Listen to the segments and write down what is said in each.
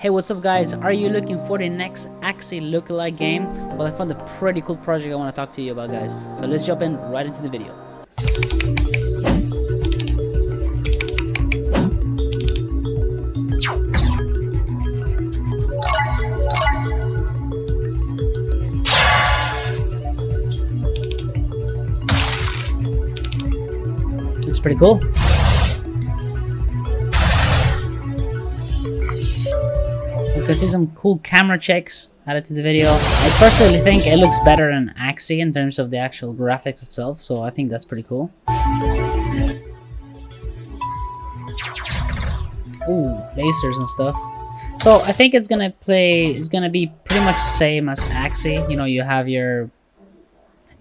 Hey, what's up guys? Are you looking for the next Axie lookalike game? Well, I found a pretty cool project I want to talk to you about, guys. So let's jump in right into the video. Looks pretty cool. You can see some cool camera checks added to the video. I personally think it looks better than Axie in terms of the actual graphics itself, so I think that's pretty cool. Ooh, lasers and stuff. So I think it's gonna be pretty much the same as Axie. You know, you have your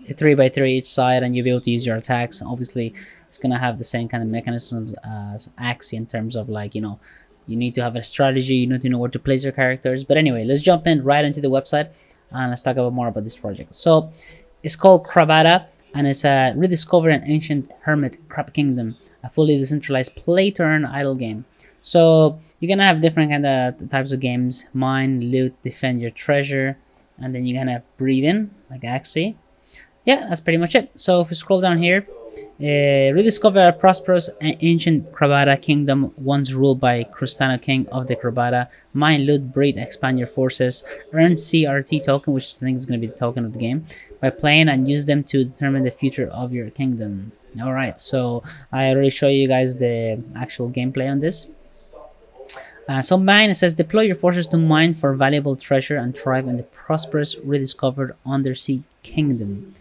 3x3 each side and you'll be able to use your attacks. Obviously, it's gonna have the same kind of mechanisms as Axie in terms of, like, you know, you need to have a strategy, you need to know where to place your characters. But anyway, let's jump in right into the website and let's talk about more about this project. So it's called Crabada, and it's a rediscover an ancient hermit crab kingdom, a fully decentralized play to earn idle game. So you're gonna have different kind of types of games: mine, loot, defend your treasure, and then you're gonna breathe in like Axie. Yeah, that's pretty much it. So if we scroll down here, rediscover a prosperous and ancient Crabada Kingdom once ruled by Crustaco, king of the Crabada. Mine, loot, breed, expand your forces. Earn CRT token, which I think is going to be the token of the game, by playing, and use them to determine the future of your kingdom. Alright, so I already show you guys the actual gameplay on this. So mine, it says deploy your forces to mine for valuable treasure and thrive in the prosperous rediscovered undersea kingdom.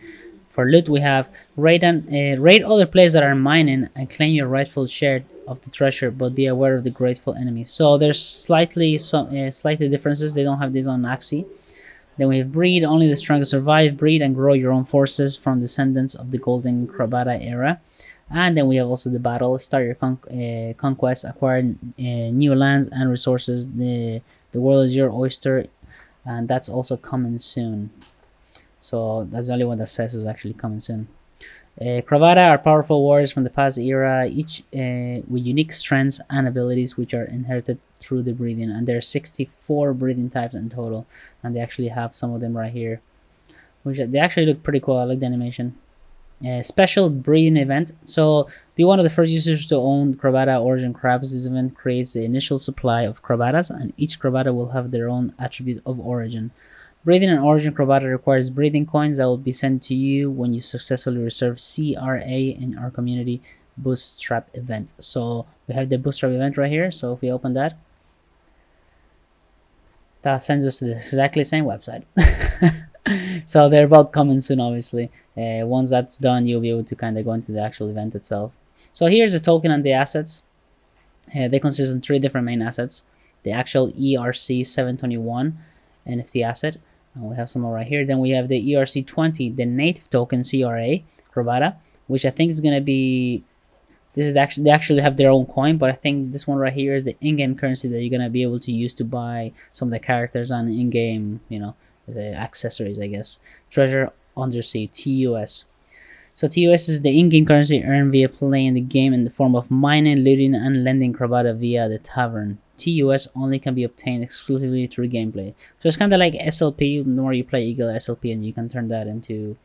For loot, we have raid other players that are mining and claim your rightful share of the treasure, but be aware of the grateful enemy. So there's slightly differences. They don't have this on Axie. Then we have breed, only the strongest survive. Breed and grow your own forces from descendants of the Golden Crabada Era. And then we have also the battle. Start your conquest, acquire new lands and resources. The world is your oyster, and that's also coming soon. So that's the only one that says is actually coming soon. Crabada are powerful warriors from the past era, each with unique strengths and abilities which are inherited through the breeding. And there are 64 breeding types in total, and they actually have some of them right here, which they actually look pretty cool. I like the animation. Special breeding event. So be one of the first users to own Crabada origin crabs. This event creates the initial supply of Crabadas, and each Crabada will have their own attribute of origin. Breeding an origin Crabada requires breeding coins that will be sent to you when you successfully reserve CRA in our community bootstrap event. So we have the bootstrap event right here. So if we open that, that sends us to the exactly same website. So they're about coming soon, obviously. Once that's done, you'll be able to kind of go into the actual event itself. So here's the token and the assets. They consist of 3 different main assets: the actual ERC 721 NFT asset, and we have some more right here. Then we have the ERC20, the native token CRA Crabada, which I think is going to be, this is actually, they actually have their own coin, but I think this one right here is the in-game currency that you're going to be able to use to buy some of the characters on in-game, you know, the accessories, I guess. Treasure undersea, TUS. So TUS is the in-game currency earned via playing the game in the form of mining, looting, and lending Crabada via the tavern. TUS only can be obtained exclusively through gameplay. So it's kind of like SLP. The more you play, you get SLP, and you can turn that into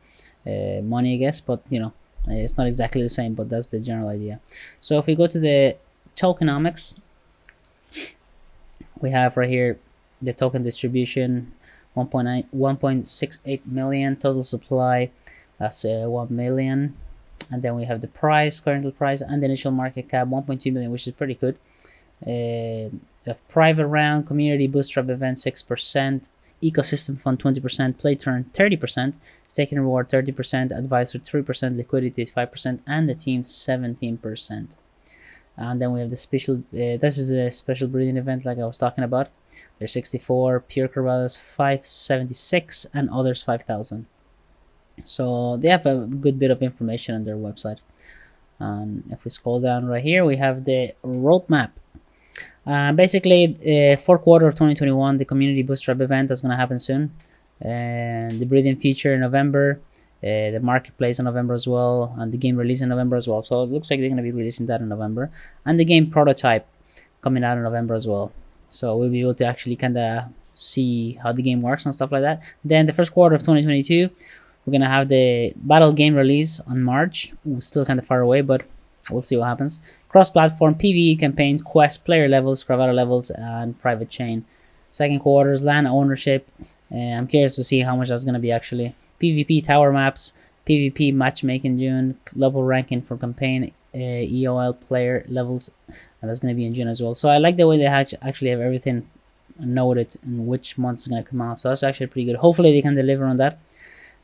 money, I guess. But, you know, it's not exactly the same, but that's the general idea. So if we go to the tokenomics, we have right here the token distribution. 1.68 million total supply, that's 1 million. And then we have the price, current price, and the initial market cap 1.2 million, which is pretty good. We have private round, community bootstrap event 6%, ecosystem fund 20%, play turn 30%, staking reward 30%, advisor 3%, liquidity 5%, and the team 17%. And then we have the special, this is a special breeding event like I was talking about. There's 64, pure Crabadas 576, and others 5,000. So they have a good bit of information on their website. And if we scroll down right here, we have the roadmap. Basically, fourth quarter of 2021, the community bootstrap event is going to happen soon. And the breeding feature in November. The marketplace in November as well, and the game release in November as well. So it looks like they're going to be releasing that in November, and the game prototype coming out in November as well. so we'll be able to actually kind of see how the game works and stuff like that. Then the first quarter of 2022, we're gonna have the battle game release on March. Ooh, still kind of far away, but we'll see what happens. Cross-platform PvE campaigns, quest, player levels, Crabada levels, and private chain. Second quarter is land ownership. I'm curious to see how much that's gonna be actually. PvP tower maps, PvP matchmaking June, global ranking for campaign, EOL player levels, and that's gonna be in June as well. So I like the way they actually have everything noted and which month's gonna come out. So that's actually pretty good. Hopefully they can deliver on that.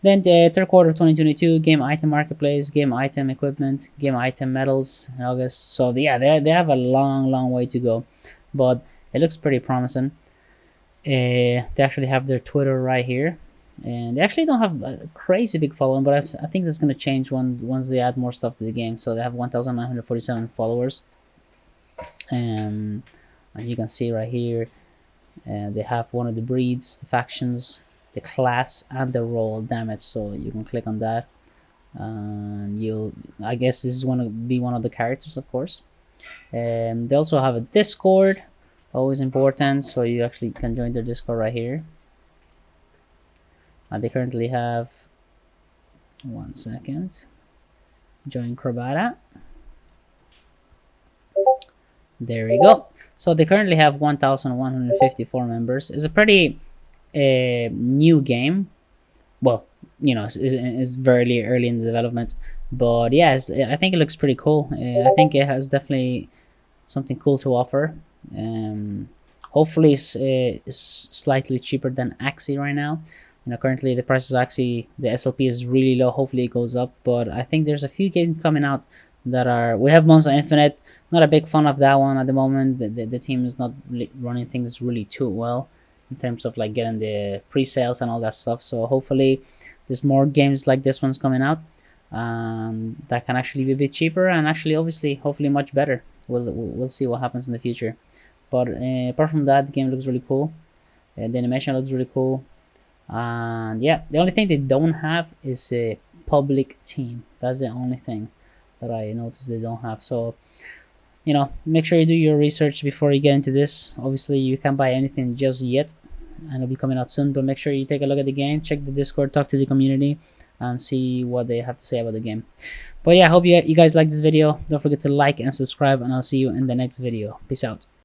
Then the third quarter of 2022, game item marketplace, game item equipment, game item medals in August. So yeah, they have a long way to go, but it looks pretty promising. They actually have their Twitter right here, and they actually don't have a crazy big following, but I think that's gonna change once they add more stuff to the game. So they have 1,947 followers, and you can see right here, they have one of the breeds, the factions, the class, and the role damage. So you can click on that, and I guess this is going to be one of the characters, of course. They also have a Discord, always important, so you actually can join their Discord right here. They currently have, one second, join Crabada. There we go. So they currently have 1,154 members. It's a pretty new game. Well, you know, it's very early in the development, but yeah, I think it looks pretty cool. I think it has definitely something cool to offer. Hopefully it's slightly cheaper than Axie right now. You know, currently the price of Axie, the SLP is really low. Hopefully it goes up, but I think there's a few games coming out that are. We have Monster Infinite. Not a big fan of that one at the moment. The team is not really running things really too well in terms of like getting the pre-sales and all that stuff. So hopefully there's more games like this one's coming out that can actually be a bit cheaper and actually obviously hopefully much better. We'll see what happens in the future. But apart from that, the game looks really cool. The animation looks really cool. And yeah, the only thing they don't have is a public team. That's the only thing that I noticed they don't have. So, you know, make sure you do your research before you get into this. Obviously, you can't buy anything just yet, and it'll be coming out soon. But make sure you take a look at the game, check the Discord, talk to the community, and see what they have to say about the game. But yeah, I hope you guys like this video. Don't forget to like and subscribe, and I'll see you in the next video. Peace out.